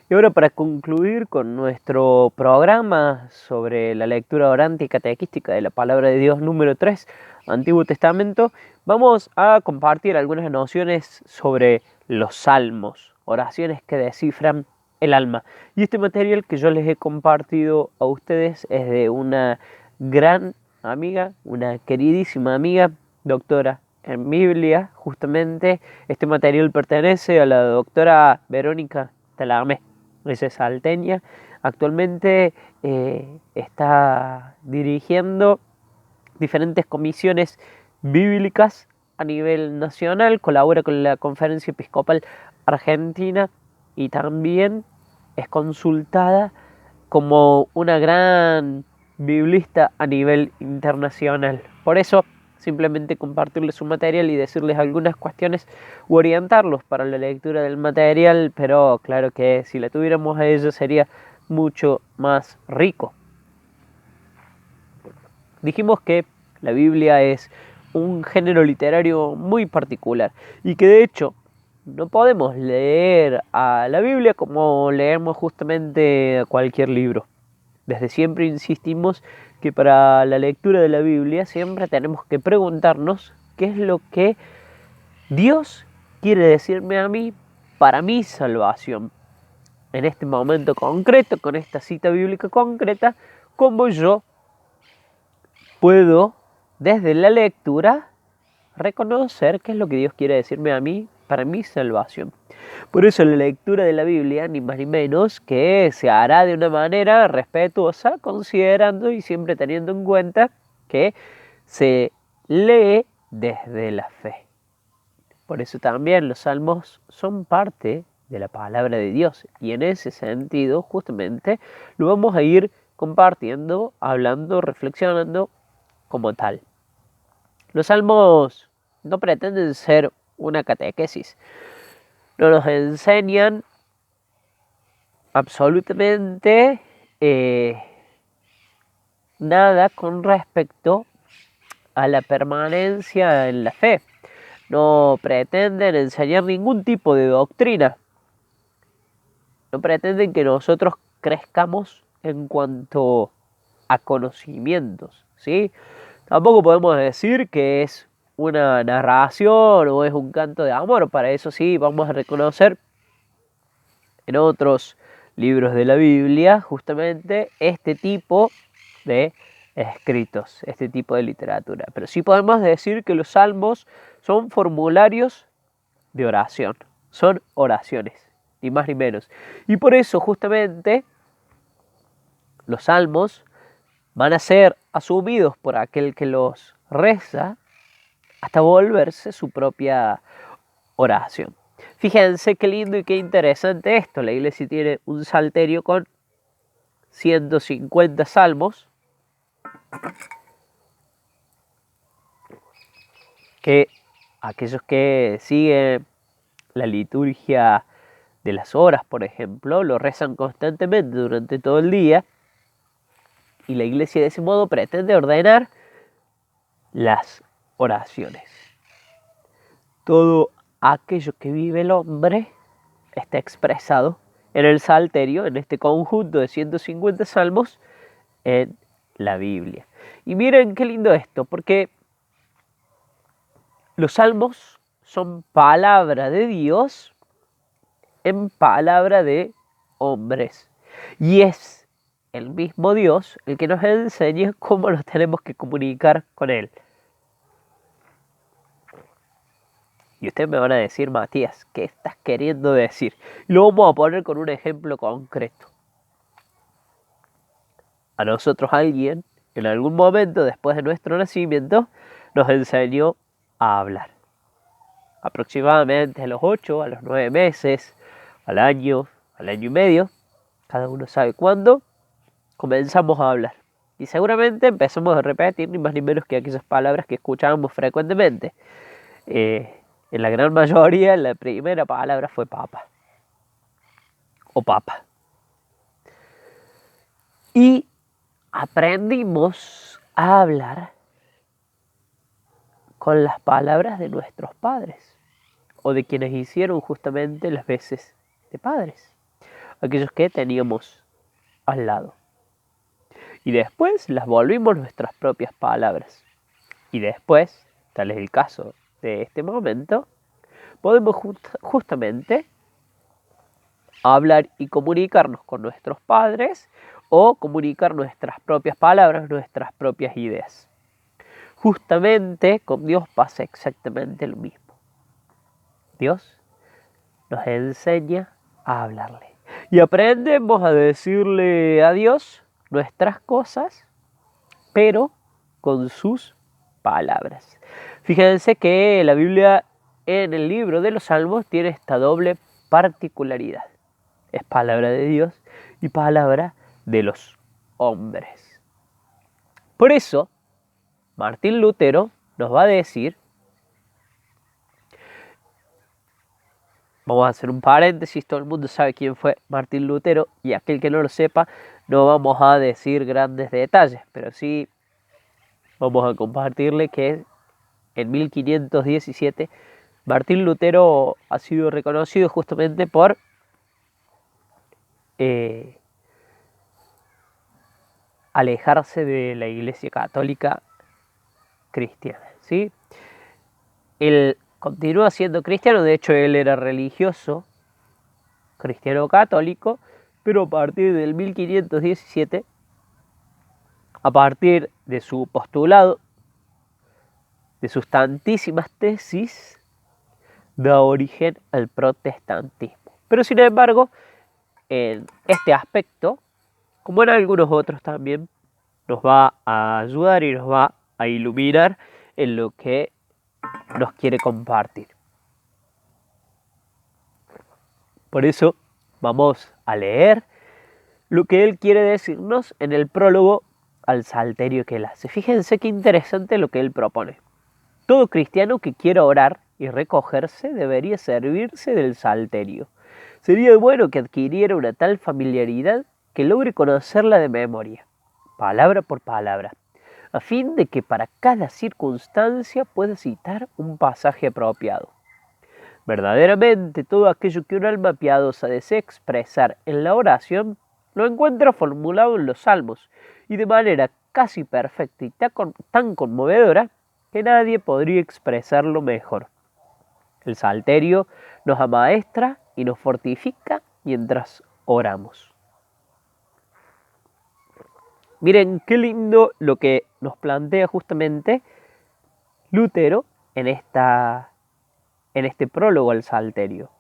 Y ahora, para concluir con nuestro programa sobre la lectura orante y catequística de la Palabra de Dios número 3, Antiguo Testamento, vamos a compartir algunas nociones sobre los salmos, oraciones que descifran el alma. Y este material que yo les he compartido a ustedes es de una gran amiga, una queridísima amiga, doctora en Biblia. Justamente este material pertenece a la doctora Verónica Talamé. Es salteña. Actualmente está dirigiendo diferentes comisiones bíblicas a nivel nacional, colabora con la Conferencia Episcopal Argentina y también es consultada como una gran biblista a nivel internacional. Por eso, simplemente compartirles su material y decirles algunas cuestiones u orientarlos para la lectura del material, pero claro que si la tuviéramos a ella sería mucho más rico. Dijimos que la Biblia es un género literario muy particular y que de hecho no podemos leer a la Biblia como leemos justamente cualquier libro. Desde siempre insistimos que para la lectura de la Biblia siempre tenemos que preguntarnos qué es lo que Dios quiere decirme a mí para mi salvación. En este momento concreto, con esta cita bíblica concreta, cómo yo puedo, desde la lectura, reconocer qué es lo que Dios quiere decirme a mí para mi salvación. Por eso la lectura de la Biblia, ni más ni menos, que se hará de una manera respetuosa, considerando y siempre teniendo en cuenta que se lee desde la fe. Por eso también los salmos son parte de la palabra de Dios y en ese sentido justamente lo vamos a ir compartiendo, hablando, reflexionando como tal. Los salmos no pretenden ser una catequesis, no nos enseñan absolutamente nada con respecto a la permanencia en la fe. No pretenden enseñar ningún tipo de doctrina. No pretenden que nosotros crezcamos en cuanto a conocimientos, ¿sí? Tampoco podemos decir que es una narración o es un canto de amor. Para eso sí, vamos a reconocer en otros libros de la Biblia justamente este tipo de escritos, este tipo de literatura. Pero sí podemos decir que los salmos son formularios de oración, son oraciones, ni más ni menos. Y por eso justamente los salmos van a ser asumidos por aquel que los reza hasta volverse su propia oración. Fíjense qué lindo y qué interesante esto. La iglesia tiene un salterio con 150 salmos que aquellos que siguen la liturgia de las horas, por ejemplo, lo rezan constantemente durante todo el día y la iglesia de ese modo pretende ordenar las oraciones. Todo aquello que vive el hombre está expresado en el salterio, en este conjunto de 150 salmos, en la Biblia. Y miren qué lindo esto, porque los salmos son palabra de Dios en palabra de hombres. Y es el mismo Dios el que nos enseña cómo nos tenemos que comunicar con Él. Y ustedes me van a decir, Matías, ¿qué estás queriendo decir? Y lo vamos a poner con un ejemplo concreto. A nosotros alguien, en algún momento después de nuestro nacimiento, nos enseñó a hablar. Aproximadamente a los 8, a los 9 meses, al año y medio, cada uno sabe cuándo, comenzamos a hablar. Y seguramente empezamos a repetir ni más ni menos que aquellas palabras que escuchábamos frecuentemente. En la gran mayoría, la primera palabra fue papa o papa. Y aprendimos a hablar con las palabras de nuestros padres o de quienes hicieron justamente las veces de padres. aquellos que teníamos al lado. Y después las volvimos nuestras propias palabras. Y después, tal es el caso de este momento, podemos justamente hablar y comunicarnos con nuestros padres o comunicar nuestras propias palabras, nuestras propias ideas. Justamente con Dios pasa exactamente lo mismo. Dios nos enseña a hablarle y aprendemos a decirle a Dios nuestras cosas, pero con sus palabras. Fíjense que la Biblia en el libro de los Salmos tiene esta doble particularidad. Es palabra de Dios y palabra de los hombres. Por eso, Martín Lutero nos va a decir, vamos a hacer un paréntesis, todo el mundo sabe quién fue Martín Lutero, y aquel que no lo sepa, no vamos a decir grandes detalles, pero sí vamos a compartirle que en 1517 Martín Lutero ha sido reconocido justamente por alejarse de la Iglesia Católica cristiana, ¿sí? Él continúa siendo cristiano, de hecho él era religioso, cristiano católico, pero a partir del 1517, a partir de su postulado, de sus tantísimas tesis, da origen al protestantismo. Pero sin embargo, en este aspecto, como en algunos otros también, nos va a ayudar y nos va a iluminar en lo que nos quiere compartir. Por eso vamos a leer lo que él quiere decirnos en el prólogo al salterio que él hace. Fíjense qué interesante lo que él propone. Todo cristiano que quiera orar y recogerse debería servirse del salterio. Sería bueno que adquiriera una tal familiaridad que logre conocerla de memoria, palabra por palabra, a fin de que para cada circunstancia pueda citar un pasaje apropiado. Verdaderamente todo aquello que un alma piadosa desea expresar en la oración lo encuentra formulado en los salmos y de manera casi perfecta y tan conmovedora que nadie podría expresarlo mejor. El salterio nos amaestra y nos fortifica mientras oramos. Miren qué lindo lo que nos plantea justamente Lutero en este prólogo al salterio.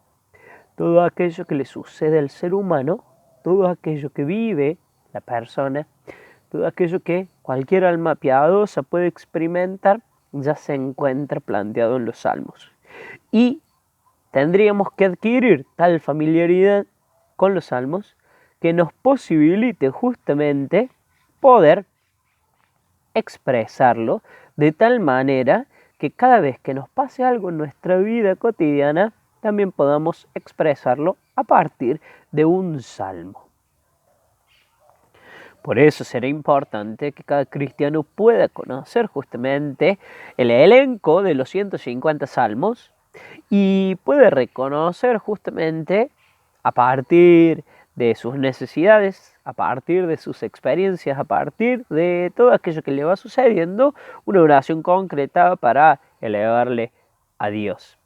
Todo aquello que le sucede al ser humano, todo aquello que vive la persona, todo aquello que cualquier alma piadosa puede experimentar, ya se encuentra planteado en los salmos. Y tendríamos que adquirir tal familiaridad con los salmos que nos posibilite justamente poder expresarlo de tal manera que cada vez que nos pase algo en nuestra vida cotidiana, también podamos expresarlo a partir de un salmo. Por eso será importante que cada cristiano pueda conocer justamente el elenco de los 150 salmos y puede reconocer justamente a partir de sus necesidades, a partir de sus experiencias, a partir de todo aquello que le va sucediendo, una oración concreta para elevarle a Dios.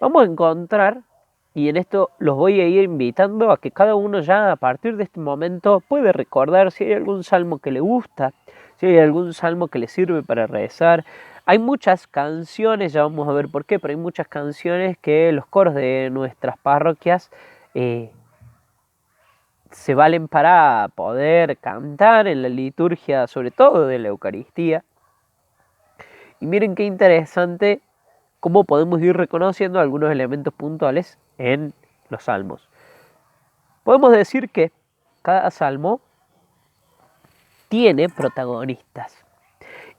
Vamos a encontrar, y en esto los voy a ir invitando a que cada uno ya a partir de este momento puede recordar si hay algún salmo que le gusta, si hay algún salmo que le sirve para rezar. Hay muchas canciones, ya vamos a ver por qué, pero hay muchas canciones que los coros de nuestras parroquias se valen para poder cantar en la liturgia, sobre todo de la Eucaristía. Y miren qué interesante cómo podemos ir reconociendo algunos elementos puntuales en los salmos. Podemos decir que cada salmo tiene protagonistas.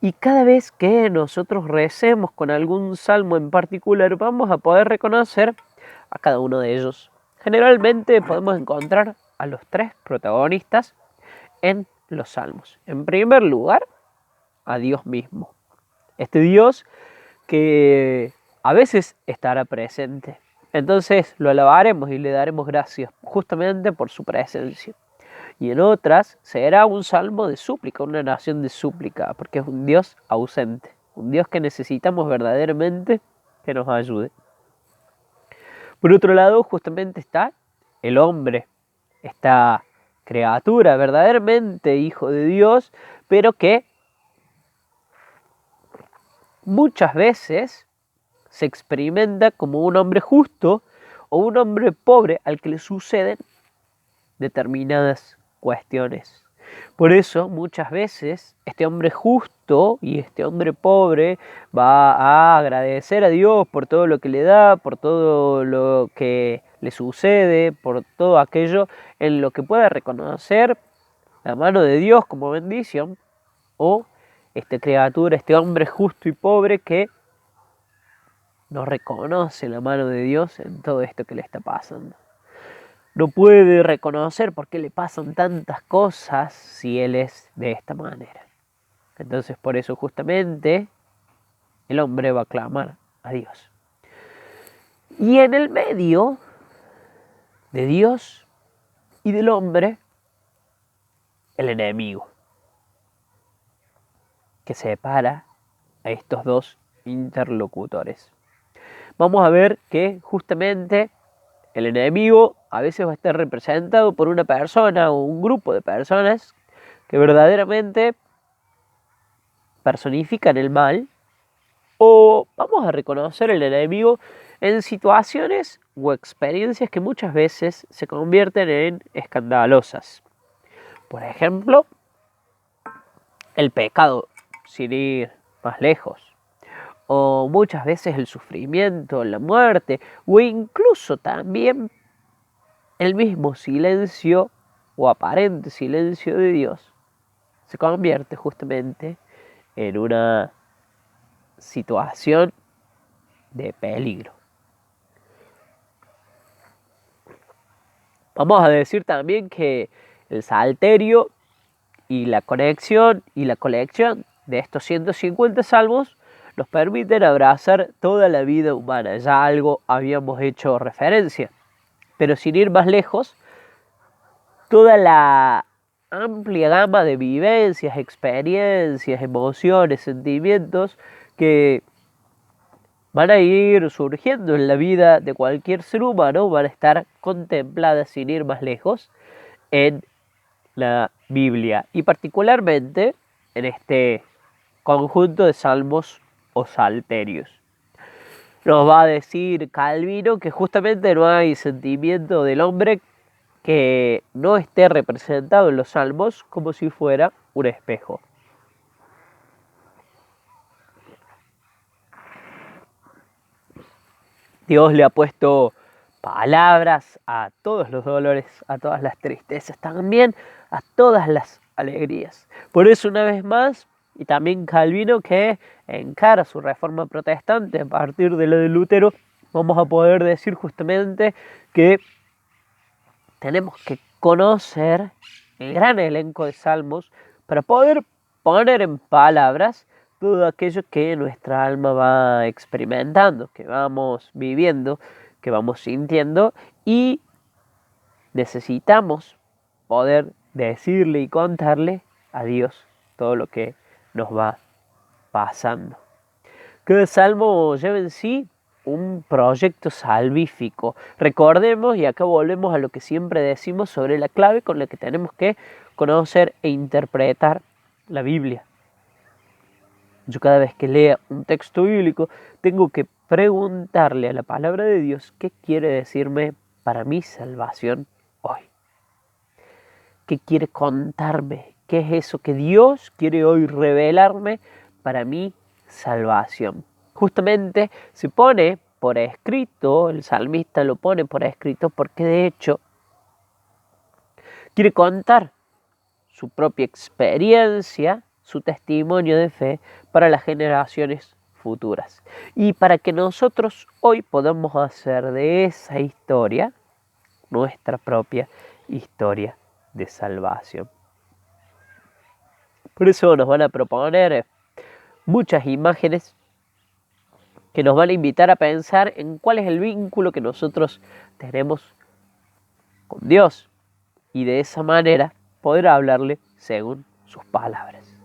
Y cada vez que nosotros recemos con algún salmo en particular, vamos a poder reconocer a cada uno de ellos. Generalmente podemos encontrar a los tres protagonistas en los salmos. En primer lugar, a Dios mismo. Este Dios que a veces estará presente, Entonces lo alabaremos y le daremos gracias justamente por su presencia. Y en otras será un salmo de súplica, una oración de súplica, porque es un Dios ausente, un Dios que necesitamos verdaderamente que nos ayude. Por otro lado, justamente está el hombre, esta criatura verdaderamente hijo de Dios, pero que muchas veces se experimenta como un hombre justo o un hombre pobre al que le suceden determinadas cuestiones. Por eso muchas veces este hombre justo y este hombre pobre va a agradecer a Dios por todo lo que le da, por todo lo que le sucede, por todo aquello en lo que pueda reconocer la mano de Dios como bendición, o esta criatura, este hombre justo y pobre que no reconoce la mano de Dios en todo esto que le está pasando. No puede reconocer por qué le pasan tantas cosas si él es de esta manera. Entonces por eso justamente el hombre va a clamar a Dios. Y en el medio de Dios y del hombre, el enemigo, que separa a estos dos interlocutores. Vamos a ver que justamente el enemigo a veces va a estar representado por una persona o un grupo de personas que verdaderamente personifican el mal, o vamos a reconocer el enemigo en situaciones o experiencias que muchas veces se convierten en escandalosas. Por ejemplo, el pecado, sin ir más lejos, o muchas veces el sufrimiento, la muerte, o incluso también el mismo silencio o aparente silencio de Dios se convierte justamente en una situación de peligro. Vamos a decir también que el salterio y la conexión y la colección de estos 150 salmos nos permiten abrazar toda la vida humana. Ya algo habíamos hecho referencia, pero sin ir más lejos, toda la amplia gama de vivencias, experiencias, emociones, sentimientos que van a ir surgiendo en la vida de cualquier ser humano, van a estar contempladas sin ir más lejos en la Biblia y particularmente en este conjunto de salmos o salterios. Nos va a decir Calvino que justamente no hay sentimiento del hombre que no esté representado en los salmos como si fuera un espejo. Dios le ha puesto palabras a todos los dolores, a todas las tristezas, también a todas las alegrías. Por eso, una vez más, y también Calvino, que encara su reforma protestante a partir de lo de Lutero, vamos a poder decir justamente que tenemos que conocer el gran elenco de salmos para poder poner en palabras todo aquello que nuestra alma va experimentando, que vamos viviendo, que vamos sintiendo, y necesitamos poder decirle y contarle a Dios todo lo que nos va pasando. Cada salmo lleva en sí un proyecto salvífico. Recordemos, y acá volvemos a lo que siempre decimos sobre la clave con la que tenemos que conocer e interpretar la Biblia. Yo cada vez que lea un texto bíblico tengo que preguntarle a la palabra de Dios qué quiere decirme para mi salvación hoy. ¿Qué quiere contarme? ¿Qué es eso que Dios quiere hoy revelarme para mi salvación? Justamente se pone por escrito, el salmista lo pone por escrito porque de hecho quiere contar su propia experiencia, su testimonio de fe para las generaciones futuras. Y para que nosotros hoy podamos hacer de esa historia nuestra propia historia de salvación. Por eso nos van a proponer muchas imágenes que nos van a invitar a pensar en cuál es el vínculo que nosotros tenemos con Dios y de esa manera poder hablarle según sus palabras.